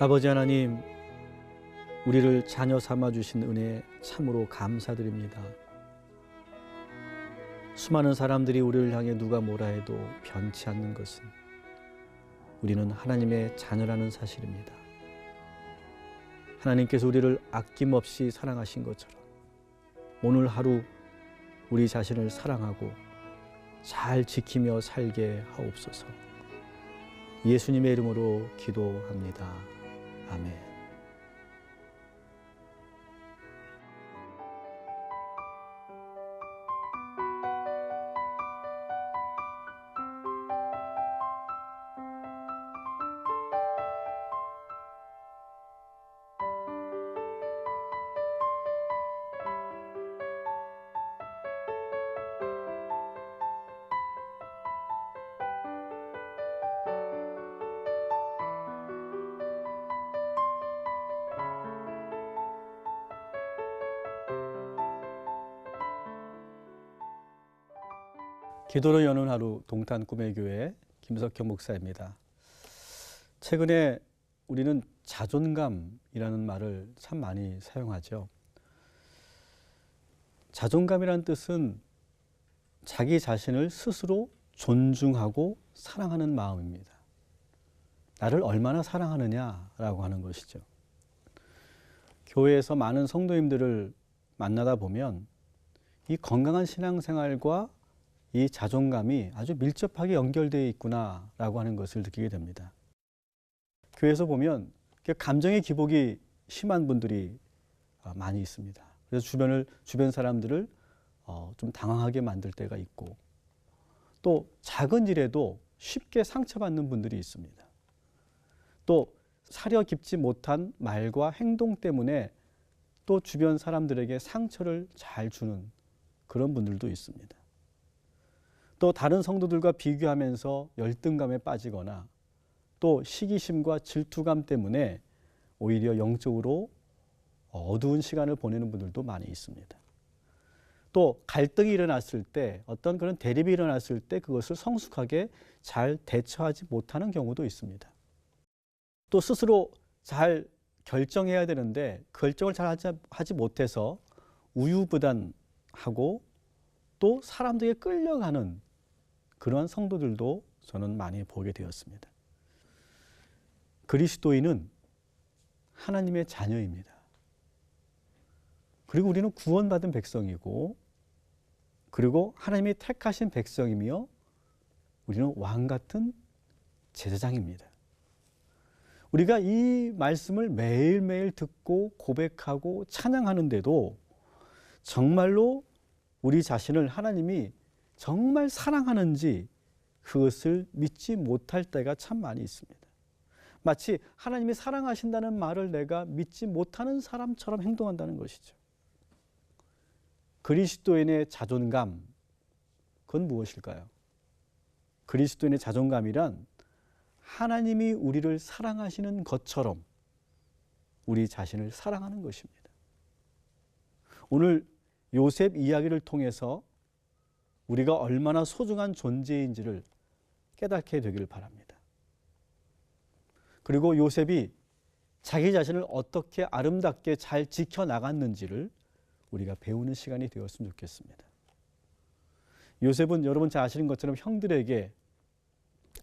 아버지 하나님, 우리를 자녀 삼아 주신 은혜에 참으로 감사드립니다. 수많은 사람들이 우리를 향해 누가 뭐라 해도 변치 않는 것은 우리는 하나님의 자녀라는 사실입니다. 하나님께서 우리를 아낌없이 사랑하신 것처럼 오늘 하루 우리 자신을 사랑하고 잘 지키며 살게 하옵소서. 예수님의 이름으로 기도합니다. 아멘. 기도로 여는 하루 동탄 꿈의 교회 김석현 목사입니다. 최근에 우리는 자존감이라는 말을 참 많이 사용하죠. 자존감이라는 뜻은 자기 자신을 스스로 존중하고 사랑하는 마음입니다. 나를 얼마나 사랑하느냐라고 하는 것이죠. 교회에서 많은 성도님들을 만나다 보면 이 건강한 신앙생활과 이 자존감이 아주 밀접하게 연결되어 있구나라고 하는 것을 느끼게 됩니다. 교회에서 보면 감정의 기복이 심한 분들이 많이 있습니다. 그래서 주변 사람들을 좀 당황하게 만들 때가 있고, 또 작은 일에도 쉽게 상처받는 분들이 있습니다. 또 사려 깊지 못한 말과 행동 때문에 또 주변 사람들에게 상처를 잘 주는 그런 분들도 있습니다. 또 다른 성도들과 비교하면서 열등감에 빠지거나 또 시기심과 질투감 때문에 오히려 영적으로 어두운 시간을 보내는 분들도 많이 있습니다. 또 갈등이 일어났을 때, 어떤 그런 대립이 일어났을 때 그것을 성숙하게 잘 대처하지 못하는 경우도 있습니다. 또 스스로 잘 결정해야 되는데 결정을 잘 하지 못해서 우유부단하고 또 사람들에게 끌려가는 그러한 성도들도 저는 많이 보게 되었습니다. 그리스도인은 하나님의 자녀입니다. 그리고 우리는 구원받은 백성이고, 그리고 하나님이 택하신 백성이며, 우리는 왕 같은 제사장입니다. 우리가 이 말씀을 매일매일 듣고 고백하고 찬양하는데도 정말로 우리 자신을 하나님이 정말 사랑하는지 그것을 믿지 못할 때가 참 많이 있습니다. 마치 하나님이 사랑하신다는 말을 내가 믿지 못하는 사람처럼 행동한다는 것이죠. 그리스도인의 자존감, 그건 무엇일까요? 그리스도인의 자존감이란 하나님이 우리를 사랑하시는 것처럼 우리 자신을 사랑하는 것입니다. 오늘 요셉 이야기를 통해서 우리가 얼마나 소중한 존재인지를 깨닫게 되기를 바랍니다. 그리고 요셉이 자기 자신을 어떻게 아름답게 잘 지켜나갔는지를 우리가 배우는 시간이 되었으면 좋겠습니다. 요셉은 여러분 잘 아시는 것처럼 형들에게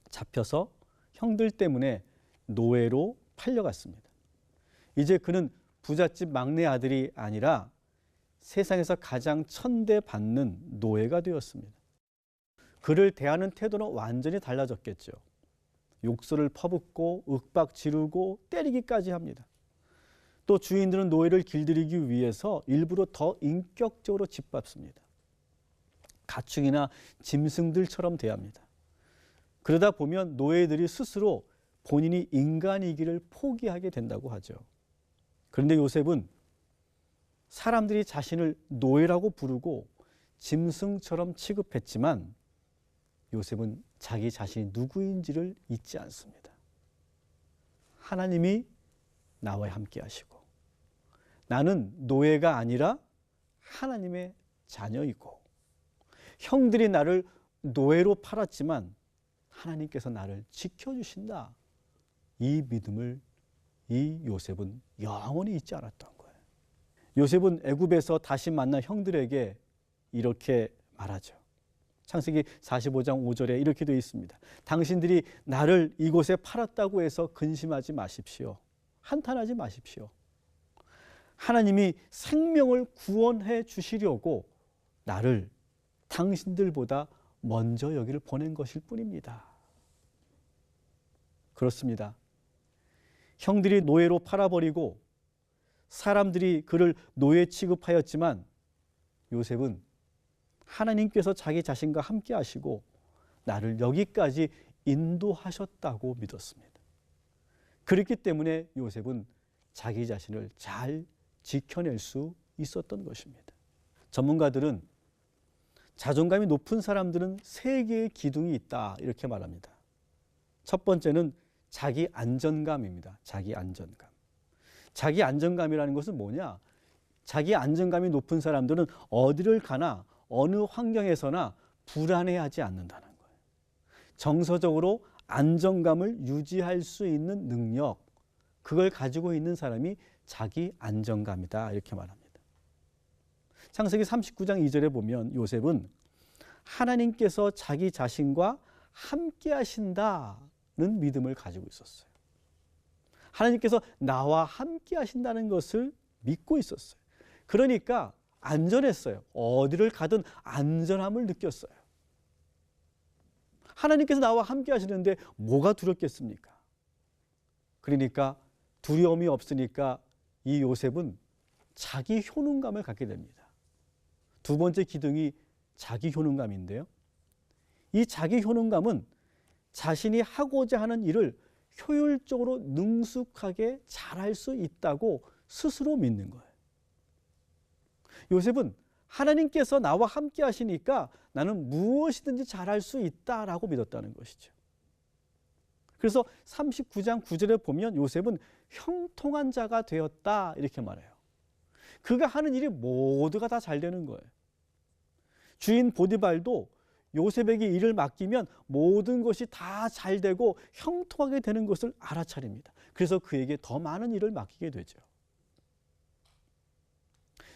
잡혀서 형들 때문에 노예로 팔려갔습니다. 이제 그는 부잣집 막내 아들이 아니라 세상에서 가장 천대받는 노예가 되었습니다. 그를 대하는 태도는 완전히 달라졌겠죠. 욕설을 퍼붓고 윽박 지르고 때리기까지 합니다. 또 주인들은 노예를 길들이기 위해서 일부러 더 인격적으로 짓밟습니다. 가축이나 짐승들처럼 대합니다. 그러다 보면 노예들이 스스로 본인이 인간이기를 포기하게 된다고 하죠. 그런데 요셉은 사람들이 자신을 노예라고 부르고 짐승처럼 취급했지만 요셉은 자기 자신이 누구인지를 잊지 않습니다. 하나님이 나와 함께 하시고 나는 노예가 아니라 하나님의 자녀이고 형들이 나를 노예로 팔았지만 하나님께서 나를 지켜주신다. 이 믿음을 이 요셉은 영원히 잊지 않았던 거예요. 요셉은 애굽에서 다시 만난 형들에게 이렇게 말하죠. 창세기 45장 5절에 이렇게 되어 있습니다. 당신들이 나를 이곳에 팔았다고 해서 근심하지 마십시오. 한탄하지 마십시오. 하나님이 생명을 구원해 주시려고 나를 당신들보다 먼저 여기를 보낸 것일 뿐입니다. 그렇습니다. 형들이 노예로 팔아버리고 사람들이 그를 노예 취급하였지만 요셉은 하나님께서 자기 자신과 함께 하시고 나를 여기까지 인도하셨다고 믿었습니다. 그렇기 때문에 요셉은 자기 자신을 잘 지켜낼 수 있었던 것입니다. 전문가들은 자존감이 높은 사람들은 세 개의 기둥이 있다 이렇게 말합니다. 첫 번째는 자기 안전감입니다. 자기 안전감. 자기 안전감이라는 것은 뭐냐? 자기 안전감이 높은 사람들은 어디를 가나 어느 환경에서나 불안해하지 않는다는 거예요. 정서적으로 안정감을 유지할 수 있는 능력, 그걸 가지고 있는 사람이 자기 안정감이다 이렇게 말합니다. 창세기 39장 2절에 보면 요셉은 하나님께서 자기 자신과 함께 하신다는 믿음을 가지고 있었어요. 하나님께서 나와 함께 하신다는 것을 믿고 있었어요. 그러니까 안전했어요. 어디를 가든 안전함을 느꼈어요. 하나님께서 나와 함께 하시는데 뭐가 두렵겠습니까? 그러니까 두려움이 없으니까 이 요셉은 자기 효능감을 갖게 됩니다. 두 번째 기둥이 자기 효능감인데요. 이 자기 효능감은 자신이 하고자 하는 일을 효율적으로 능숙하게 잘할 수 있다고 스스로 믿는 거예요. 요셉은 하나님께서 나와 함께 하시니까 나는 무엇이든지 잘할 수 있다라고 믿었다는 것이죠. 그래서 39장 9절에 보면 요셉은 형통한 자가 되었다 이렇게 말해요. 그가 하는 일이 모두가 다 잘 되는 거예요. 주인 보디발도 요셉에게 일을 맡기면 모든 것이 다 잘 되고 형통하게 되는 것을 알아차립니다. 그래서 그에게 더 많은 일을 맡기게 되죠.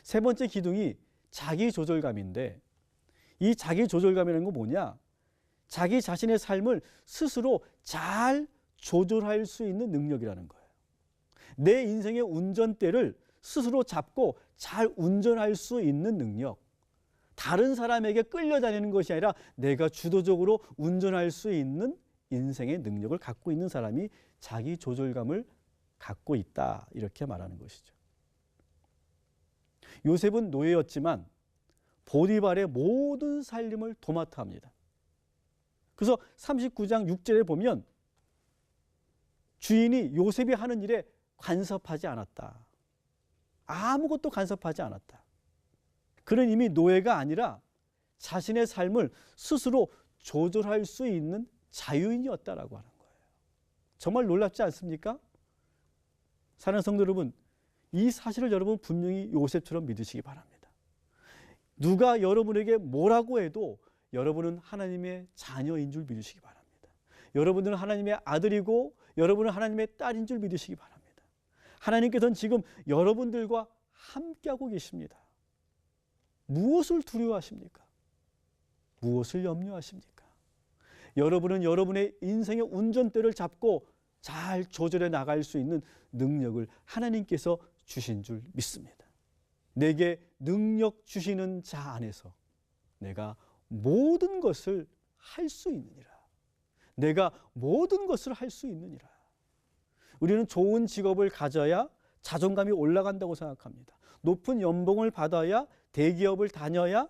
세 번째 기둥이 자기 조절감인데 이 자기 조절감이라는 건 뭐냐? 자기 자신의 삶을 스스로 잘 조절할 수 있는 능력이라는 거예요. 내 인생의 운전대를 스스로 잡고 잘 운전할 수 있는 능력. 다른 사람에게 끌려다니는 것이 아니라 내가 주도적으로 운전할 수 있는 인생의 능력을 갖고 있는 사람이 자기 조절감을 갖고 있다 이렇게 말하는 것이죠. 요셉은 노예였지만 보디발의 모든 살림을 도맡아 합니다. 그래서 39장 6절에 보면 주인이 요셉이 하는 일에 간섭하지 않았다. 아무것도 간섭하지 않았다. 그는 이미 노예가 아니라 자신의 삶을 스스로 조절할 수 있는 자유인이었다라고 하는 거예요. 정말 놀랍지 않습니까? 사랑하는 성도 여러분, 이 사실을 여러분 분명히 요셉처럼 믿으시기 바랍니다. 누가 여러분에게 뭐라고 해도 여러분은 하나님의 자녀인 줄 믿으시기 바랍니다. 여러분들은 하나님의 아들이고 여러분은 하나님의 딸인 줄 믿으시기 바랍니다. 하나님께서는 지금 여러분들과 함께하고 계십니다. 무엇을 두려워하십니까? 무엇을 염려하십니까? 여러분은 여러분의 인생의 운전대를 잡고 잘 조절해 나갈 수 있는 능력을 하나님께서 주신 줄 믿습니다. 내게 능력 주시는 자 안에서 내가 모든 것을 할 수 있느니라. 내가 모든 것을 할 수 있느니라. 우리는 좋은 직업을 가져야 자존감이 올라간다고 생각합니다. 높은 연봉을 받아야 대기업을 다녀야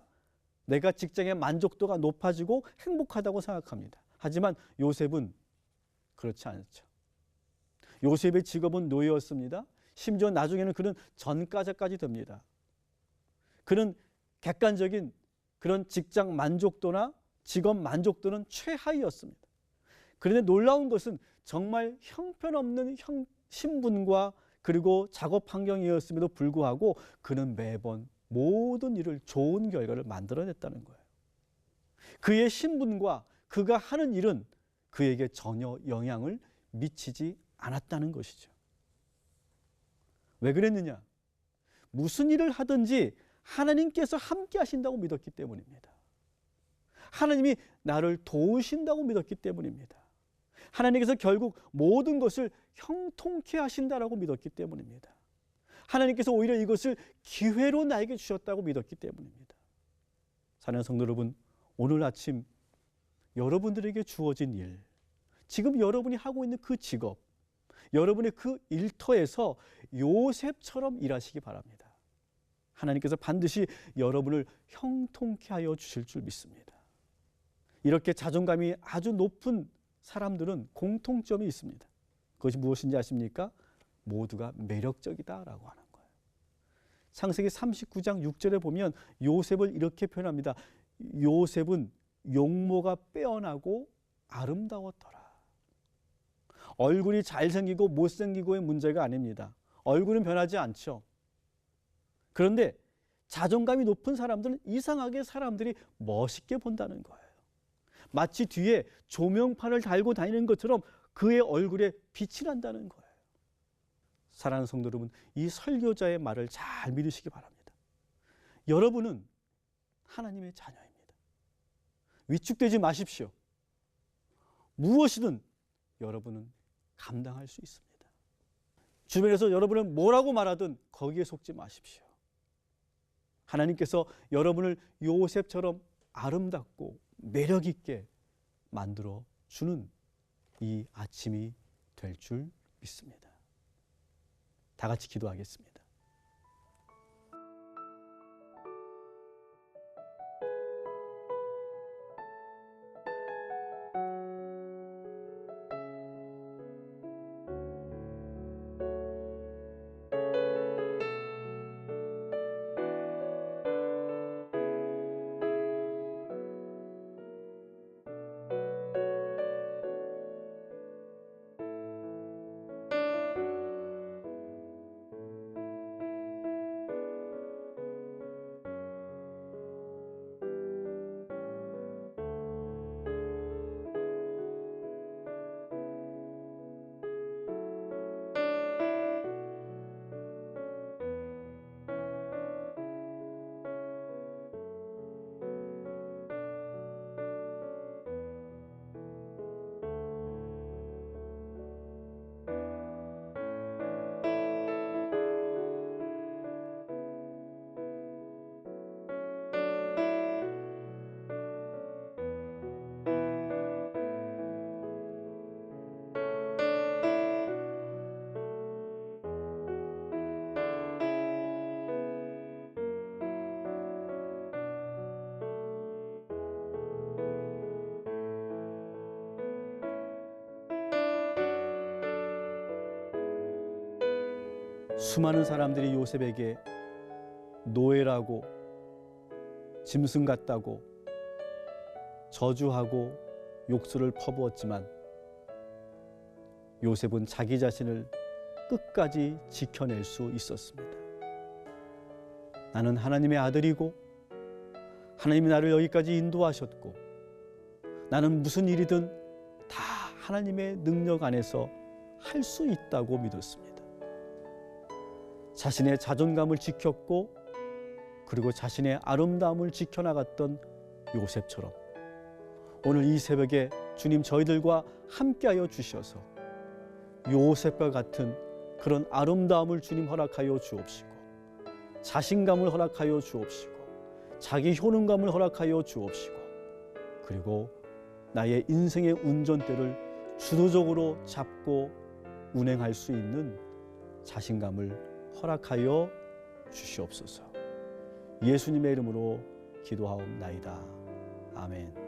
내가 직장의 만족도가 높아지고 행복하다고 생각합니다. 하지만 요셉은 그렇지 않죠. 요셉의 직업은 노예였습니다. 심지어 나중에는 그는 전과자까지 됩니다. 그는 객관적인 그런 직장 만족도나 직업 만족도는 최하위였습니다. 그런데 놀라운 것은 정말 형편없는 신분과 그리고 작업 환경이었음에도 불구하고 그는 매번 모든 일을 좋은 결과를 만들어냈다는 거예요. 그의 신분과 그가 하는 일은 그에게 전혀 영향을 미치지 않았다는 것이죠. 왜 그랬느냐? 무슨 일을 하든지 하나님께서 함께 하신다고 믿었기 때문입니다. 하나님이 나를 도우신다고 믿었기 때문입니다. 하나님께서 결국 모든 것을 형통케 하신다라고 믿었기 때문입니다. 하나님께서 오히려 이것을 기회로 나에게 주셨다고 믿었기 때문입니다. 사랑하는 성도 여러분, 오늘 아침 여러분들에게 주어진 일, 지금 여러분이 하고 있는 그 직업, 여러분의 그 일터에서 요셉처럼 일하시기 바랍니다. 하나님께서 반드시 여러분을 형통케 하여 주실 줄 믿습니다. 이렇게 자존감이 아주 높은 사람들은 공통점이 있습니다. 그것이 무엇인지 아십니까? 모두가 매력적이다라고 하는 거예요. 창세기 39장 6절에 보면 요셉을 이렇게 표현합니다. 요셉은 용모가 빼어나고 아름다웠더라. 얼굴이 잘생기고 못생기고의 문제가 아닙니다. 얼굴은 변하지 않죠. 그런데 자존감이 높은 사람들은 이상하게 사람들이 멋있게 본다는 거예요. 마치 뒤에 조명판을 달고 다니는 것처럼 그의 얼굴에 빛이 난다는 거예요. 사랑하는 성도 여러분, 이 설교자의 말을 잘 믿으시기 바랍니다. 여러분은 하나님의 자녀입니다. 위축되지 마십시오. 무엇이든 여러분은 감당할 수 있습니다. 주변에서 여러분을 뭐라고 말하든 거기에 속지 마십시오. 하나님께서 여러분을 요셉처럼 아름답고 매력 있게 만들어 주는 이 아침이 될 줄 믿습니다. 다 같이 기도하겠습니다. 수많은 사람들이 요셉에게 노예라고, 짐승 같다고 저주하고 욕설을 퍼부었지만 요셉은 자기 자신을 끝까지 지켜낼 수 있었습니다. 나는 하나님의 아들이고 하나님이 나를 여기까지 인도하셨고 나는 무슨 일이든 다 하나님의 능력 안에서 할 수 있다고 믿었습니다. 자신의 자존감을 지켰고 그리고 자신의 아름다움을 지켜나갔던 요셉처럼 오늘 이 새벽에 주님 저희들과 함께하여 주셔서 요셉과 같은 그런 아름다움을 주님 허락하여 주옵시고 자신감을 허락하여 주옵시고 자기 효능감을 허락하여 주옵시고 그리고 나의 인생의 운전대를 주도적으로 잡고 운행할 수 있는 자신감을 허락하여 주시옵소서. 예수님의 이름으로 기도하옵나이다. 아멘.